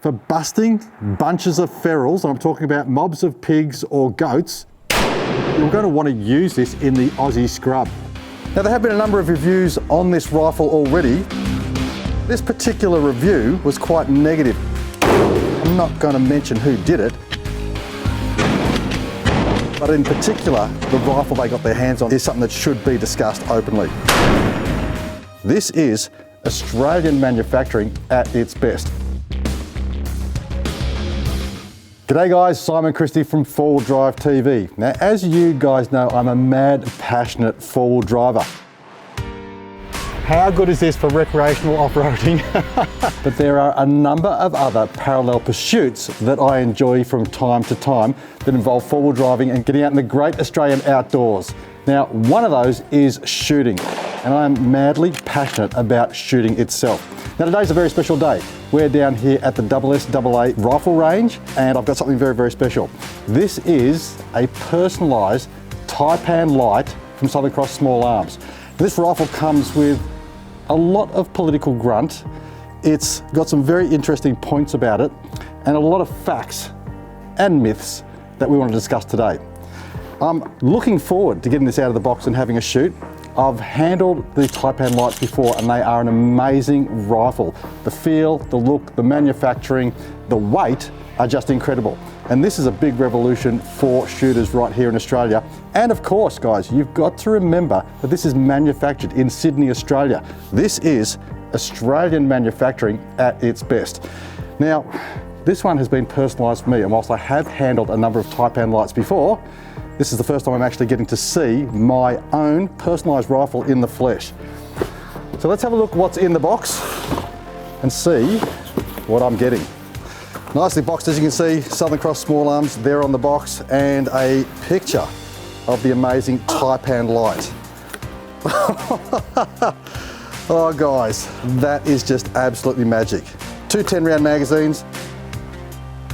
for busting bunches of ferals, and I'm talking about mobs of pigs or goats, you're going to want to use this in the Aussie scrub. Now, there have been a number of reviews on this rifle already. This particular review was quite negative. I'm not going to mention who did it, but in particular, the rifle they got their hands on is something that should be discussed openly. This is Australian manufacturing at its best. G'day guys, Simon Christie from 4-Wheel Drive TV. Now, as you guys know, I'm a mad, passionate 4-wheel driver. How good is this for recreational off-roading? But there are a number of other parallel pursuits that I enjoy from time to time that involve 4-wheel driving and getting out in the great Australian outdoors. Now, one of those is shooting, and I'm madly passionate about shooting itself. Now, today's a very special day. We're down here at the SSAA rifle range, and I've got something very, very special. This is a personalised Taipan Lite from Southern Cross Small Arms. This rifle comes with a lot of political grunt. It's got some very interesting points about it and a lot of facts and myths that we want to discuss today. I'm looking forward to getting this out of the box and having a shoot. I've handled the Taipan Lites before and they are an amazing rifle. The feel, the look, the manufacturing, the weight are just incredible. And this is a big revolution for shooters right here in Australia. And of course, guys, you've got to remember that this is manufactured in Sydney, Australia. This is Australian manufacturing at its best. Now, this one has been personalised for me, and whilst I have handled a number of Taipan Lites before, this is the first time I'm actually getting to see my own personalised rifle in the flesh. So let's have a look what's in the box and see what I'm getting. Nicely boxed, as you can see, Southern Cross Small Arms there on the box, and a picture of the amazing Taipan Lite. Oh guys, that is just absolutely magic. Two 10-round magazines,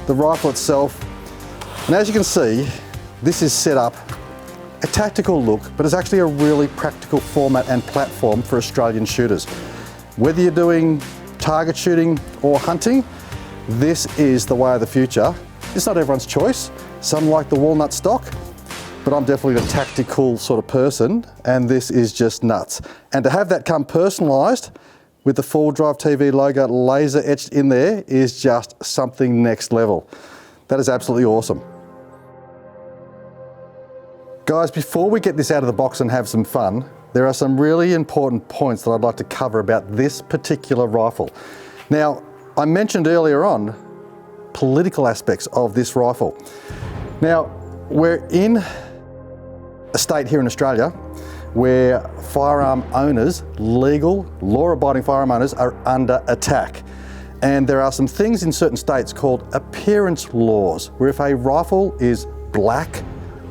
the rifle itself, and as you can see, this is set up a tactical look, but it's actually a really practical format and platform for Australian shooters. Whether you're doing target shooting or hunting, this is the way of the future. It's not everyone's choice. Some like the walnut stock, but I'm definitely the tactical sort of person, and this is just nuts. And to have that come personalised with the 4-Wheel Drive TV logo laser etched in there is just something next level. That is absolutely awesome. Guys, before we get this out of the box and have some fun, there are some really important points that I'd like to cover about this particular rifle. Now, I mentioned earlier on political aspects of this rifle. Now, we're in a state here in Australia where firearm owners, legal, law-abiding firearm owners, are under attack. And there are some things in certain states called appearance laws, where if a rifle is black,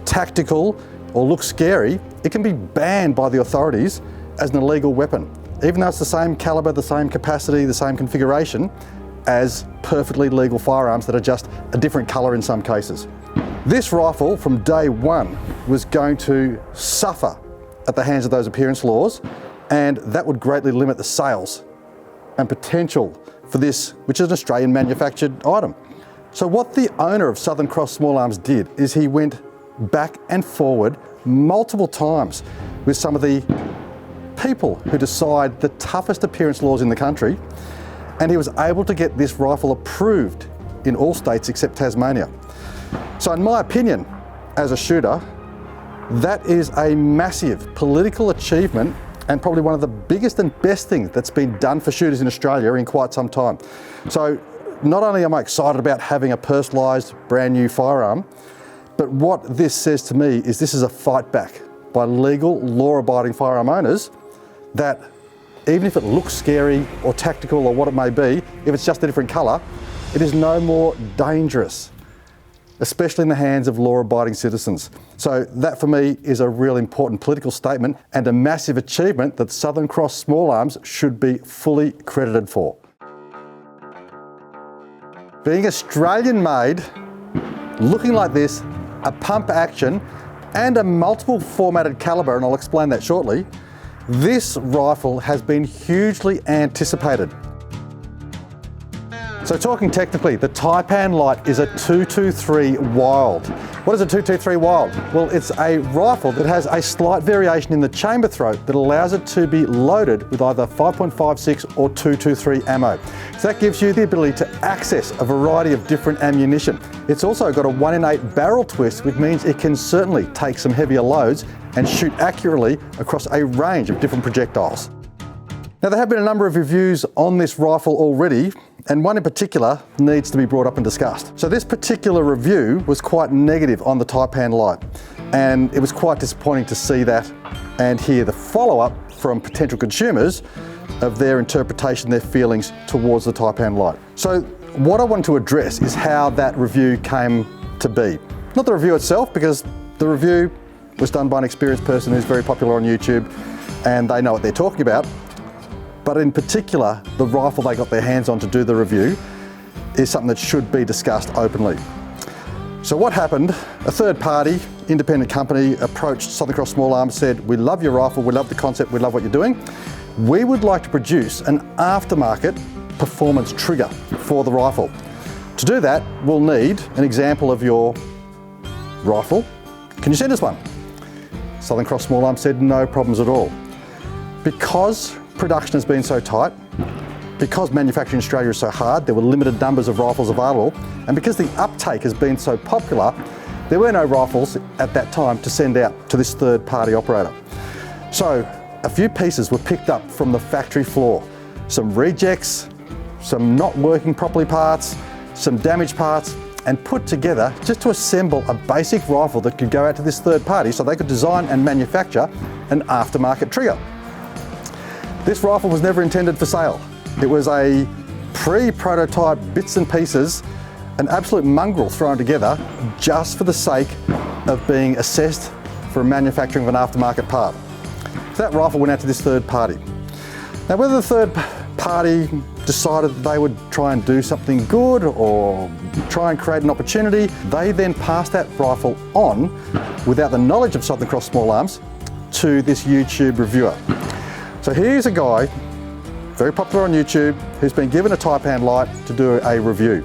tactical, or looks scary, it can be banned by the authorities as an illegal weapon, even though it's the same caliber, the same capacity, the same configuration as perfectly legal firearms that are just a different colour in some cases. This rifle from day one was going to suffer at the hands of those appearance laws, and that would greatly limit the sales and potential for this, which is an Australian manufactured item. So what the owner of Southern Cross Small Arms did is he went back and forward multiple times with some of the people who decide the toughest appearance laws in the country, and he was able to get this rifle approved in all states except Tasmania. So in my opinion, as a shooter, that is a massive political achievement and probably one of the biggest and best things that's been done for shooters in Australia in quite some time. So not only am I excited about having a personalised brand new firearm, but what this says to me is this is a fight back by legal, law-abiding firearm owners that even if it looks scary or tactical or what it may be, if it's just a different colour, it is no more dangerous, especially in the hands of law-abiding citizens. So that for me is a real important political statement and a massive achievement that Southern Cross Small Arms should be fully credited for. Being Australian made, looking like this, a pump action and a multiple formatted caliber, and I'll explain that shortly, this rifle has been hugely anticipated. So talking technically, the Taipan Lite is a 223 Wild. What is a 223 Wild? Well, it's a rifle that has a slight variation in the chamber throat that allows it to be loaded with either 5.56 or 223 ammo. So that gives you the ability to access a variety of different ammunition. It's also got a 1 in 8 barrel twist, which means it can certainly take some heavier loads and shoot accurately across a range of different projectiles. Now, there have been a number of reviews on this rifle already, and one in particular needs to be brought up and discussed. So this particular review was quite negative on the Taipan Lite, and it was quite disappointing to see that and hear the follow-up from potential consumers of their interpretation, their feelings towards the Taipan Lite. So what I want to address is how that review came to be. Not the review itself, because the review was done by an experienced person who's very popular on YouTube and they know what they're talking about. But in particular, the rifle they got their hands on to do the review is something that should be discussed openly. So what happened, a third party, independent company approached Southern Cross Small Arms, said, we love your rifle, we love the concept, we love what you're doing. We would like to produce an aftermarket performance trigger for the rifle. To do that, we'll need an example of your rifle. Can you send us one? Southern Cross Small Arms said no problems at all. Because production has been so tight, because manufacturing in Australia is so hard, there were limited numbers of rifles available, and because the uptake has been so popular, there were no rifles at that time to send out to this third party operator. So a few pieces were picked up from the factory floor. Some rejects, some not working properly parts, some damaged parts, and put together just to assemble a basic rifle that could go out to this third party so they could design and manufacture an aftermarket trigger. This rifle was never intended for sale. It was a pre-prototype bits and pieces, an absolute mongrel thrown together just for the sake of being assessed for manufacturing of an aftermarket part. So that rifle went out to this third party. Now, whether the third party decided that they would try and do something good or try and create an opportunity, they then passed that rifle on without the knowledge of Southern Cross Small Arms to this YouTube reviewer. So here's a guy, very popular on YouTube, who's been given a Taipan Lite to do a review.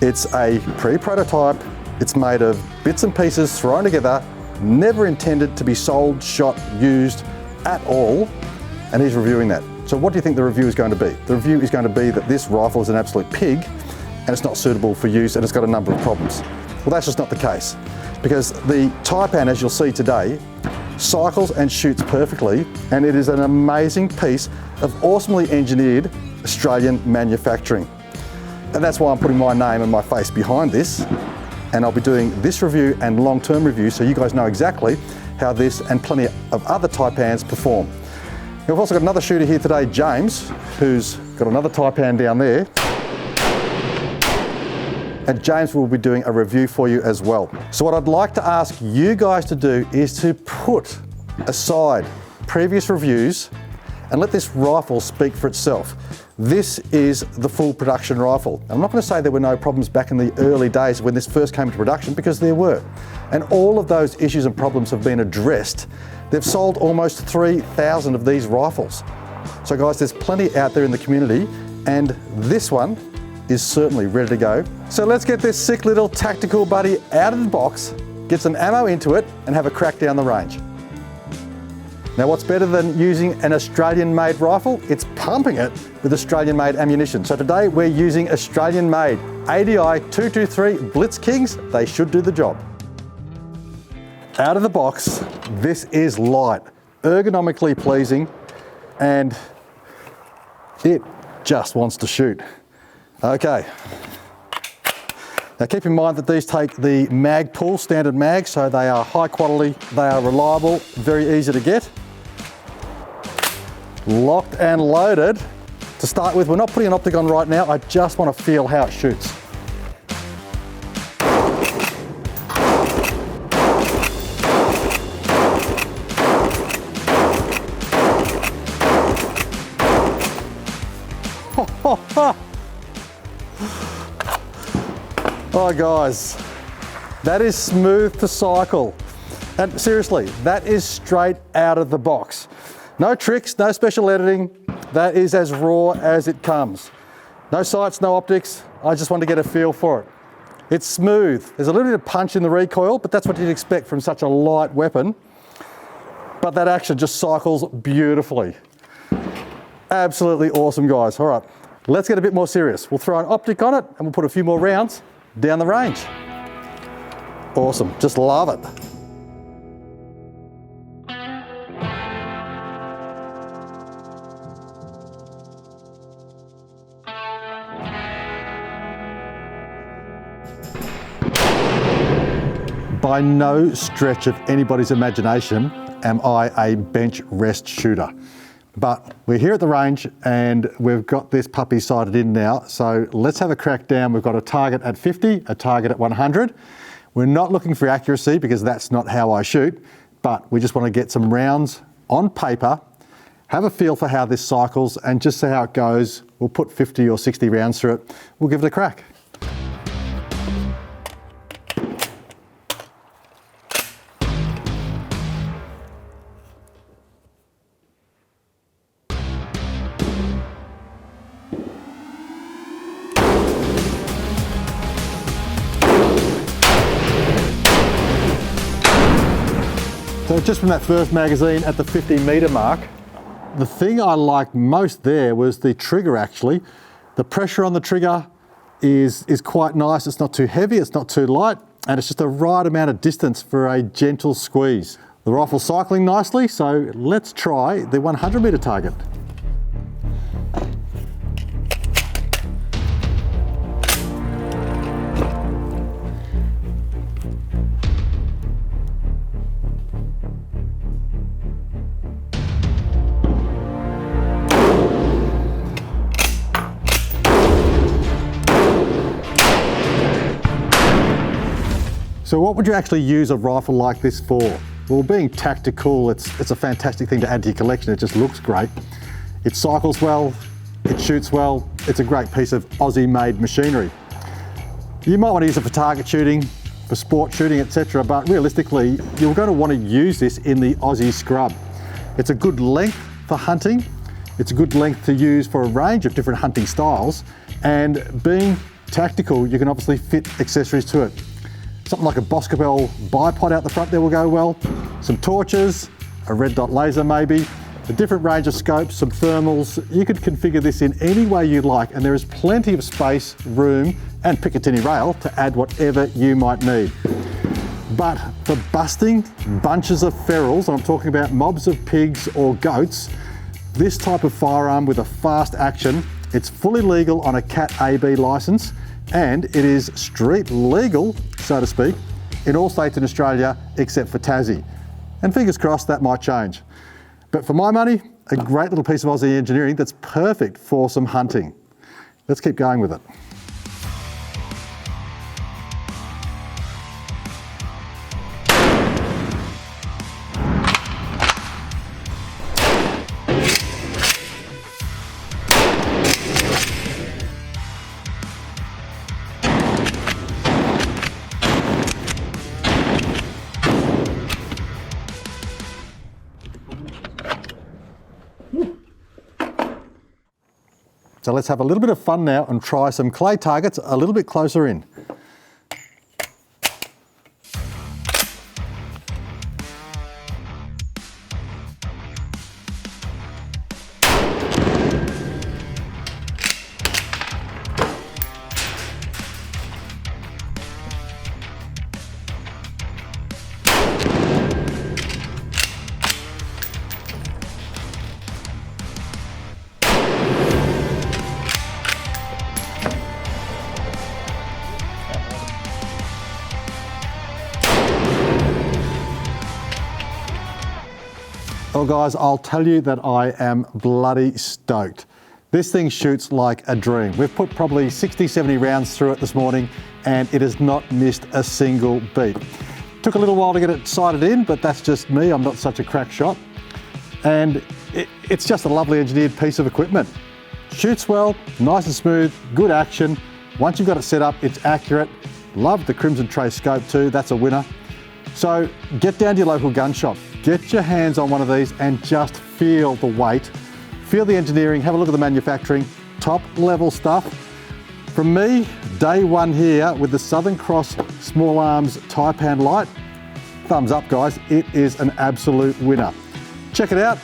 It's a pre-prototype, it's made of bits and pieces thrown together, never intended to be sold, shot, used at all, and he's reviewing that. So what do you think the review is going to be? The review is going to be that this rifle is an absolute pig and it's not suitable for use and it's got a number of problems. Well, that's just not the case, because the Taipan, as you'll see today, cycles and shoots perfectly, and it is an amazing piece of awesomely engineered Australian manufacturing. And that's why I'm putting my name and my face behind this, and I'll be doing this review and long-term review so you guys know exactly how this and plenty of other Taipans perform. We've also got another shooter here today, James, who's got another Taipan down there. And James will be doing a review for you as well. So what I'd like to ask you guys to do is to put aside previous reviews and let this rifle speak for itself. This is the full production rifle. I'm not going to say there were no problems back in the early days when this first came into production, because there were. And all of those issues and problems have been addressed. They've sold almost 3,000 of these rifles. So guys, there's plenty out there in the community, and this one is certainly ready to go. So let's get this sick little tactical buddy out of the box, get some ammo into it, and have a crack down the range. Now, what's better than using an Australian-made rifle? It's pumping it with Australian-made ammunition. So today we're using Australian-made ADI 223 Blitz Kings. They should do the job. Out of the box, this is light, ergonomically pleasing, and it just wants to shoot. Okay. Now keep in mind that these take the mag pull, standard mag, so they are high quality, they are reliable, very easy to get. Locked and loaded. To start with, we're not putting an optic on right now, I just want to feel how it shoots. Oh guys, that is smooth to cycle. And seriously, that is straight out of the box. No tricks, no special editing. That is as raw as it comes. No sights, no optics. I just want to get a feel for it. It's smooth. There's a little bit of punch in the recoil, but that's what you'd expect from such a light weapon. But that action just cycles beautifully. Absolutely awesome, guys. All right, let's get a bit more serious. We'll throw an optic on it and we'll put a few more rounds down the range. Awesome, just love it. By no stretch of anybody's imagination am I a bench rest shooter. But we're here at the range and we've got this puppy sighted in now. So let's have a crack down. We've got a target at 50, a target at 100. We're not looking for accuracy because that's not how I shoot, but we just want to get some rounds on paper, have a feel for how this cycles and just see how it goes. We'll put 50 or 60 rounds through it. We'll give it a crack. So just from that first magazine at the 50-metre mark, the thing I liked most there was the trigger actually. The pressure on the trigger is quite nice. It's not too heavy, it's not too light, and it's just the right amount of distance for a gentle squeeze. The rifle's cycling nicely, so let's try the 100-metre target. So what would you actually use a rifle like this for? Well, being tactical, it's a fantastic thing to add to your collection. It just looks great. It cycles well, it shoots well. It's a great piece of Aussie-made machinery. You might want to use it for target shooting, for sport shooting, etc. But realistically, you're going to want to use this in the Aussie scrub. It's a good length for hunting. It's a good length to use for a range of different hunting styles. And being tactical, you can obviously fit accessories to it. Something like a Boscobel bipod out the front there will go well. Some torches, a red dot laser maybe, a different range of scopes, some thermals. You could configure this in any way you like, and there is plenty of space, room, and Picatinny rail to add whatever you might need. But for busting bunches of ferals, and I'm talking about mobs of pigs or goats, this type of firearm with a fast action, it's fully legal on a Cat AB license, and it is street legal, so to speak, in all states in Australia except for Tassie. And fingers crossed that might change. But for my money, a great little piece of Aussie engineering that's perfect for some hunting. Let's keep going with it. So let's have a little bit of fun now and try some clay targets a little bit closer in. Well guys, I'll tell you that I am bloody stoked. This thing shoots like a dream. We've put probably 60, 70 rounds through it this morning and it has not missed a single beat. Took a little while to get it sighted in, but that's just me. I'm not such a crack shot. And it's just a lovely engineered piece of equipment. Shoots well, nice and smooth, good action. Once you've got it set up, it's accurate. Love the Crimson Tray scope too, that's a winner. So get down to your local gun shop, get your hands on one of these and just feel the weight, feel the engineering, have a look at the manufacturing. top level stuff. From me, day one here with the Southern Cross Small Arms Taipan Lite. Thumbs up, guys. It is an absolute winner. Check it out.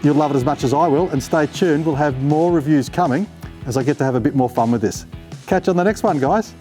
You'll love it as much as I will, and stay tuned. We'll have more reviews coming as I get to have a bit more fun with this. Catch you on the next one, guys.